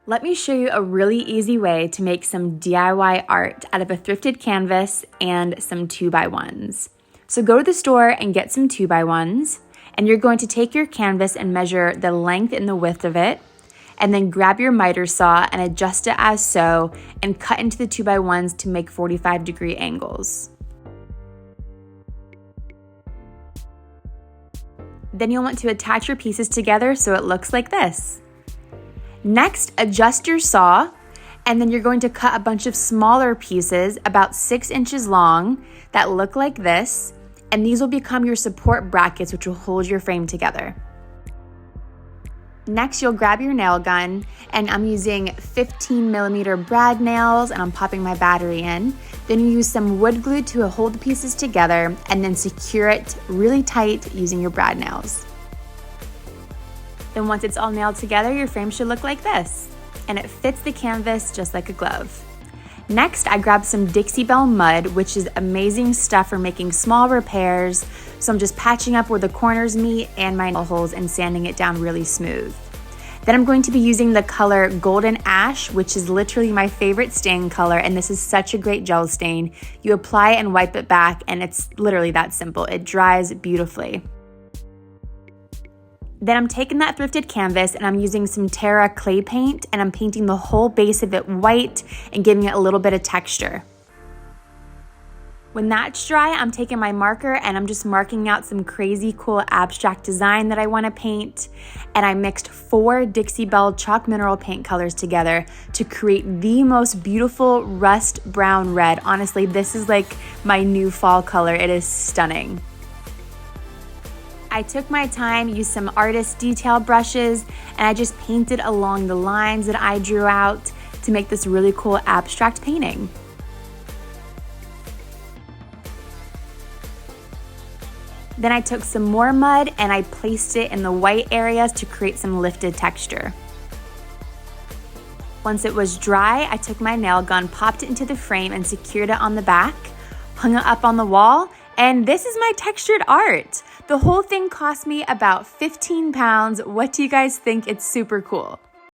Let me show you a really easy way to make some DIY art out of a thrifted canvas and some 2x1s. So go to the store and get some 2x1s, and you're going to take your canvas and measure the length and the width of it, and then grab your miter saw and adjust it as so, and cut into the 2x1s to make 45-degree angles. Then you'll want to attach your pieces together so it looks like this. Next, adjust your saw, and then you're going to cut a bunch of smaller pieces about 6 inches long that look like this, and these will become your support brackets, which will hold your frame together. Next, you'll grab your nail gun, and I'm using 15mm brad nails, and I'm popping my battery in. Then you use some wood glue to hold the pieces together, and then secure it really tight using your brad nails. Then once it's all nailed together, your frame should look like this, and it fits the canvas just like a glove. Next, I grabbed some Dixie Belle mud, which is amazing stuff for making small repairs. So I'm just patching up where the corners meet and my nail holes and sanding it down really smooth. Then I'm going to be using the color Golden Ash, which is literally my favorite stain color, and this is such a great gel stain. You apply and wipe it back, and it's literally that simple. It dries beautifully. Then I'm taking that thrifted canvas and I'm using some Terra clay paint, and I'm painting the whole base of it white and giving it a little bit of texture. When that's dry, I'm taking my marker and I'm just marking out some crazy cool abstract design that I want to paint. And I mixed 4 Dixie Belle chalk mineral paint colors together to create the most beautiful rust brown red. Honestly, this is like my new fall color. It is stunning. I took my time, used some artist detail brushes, and I just painted along the lines that I drew out to make this really cool abstract painting. Then I took some more mud and I placed it in the white areas to create some lifted texture. Once it was dry, I took my nail gun, popped it into the frame and secured it on the back, hung it up on the wall, and this is my textured art. The whole thing cost me about 15 pounds. What do you guys think? It's super cool.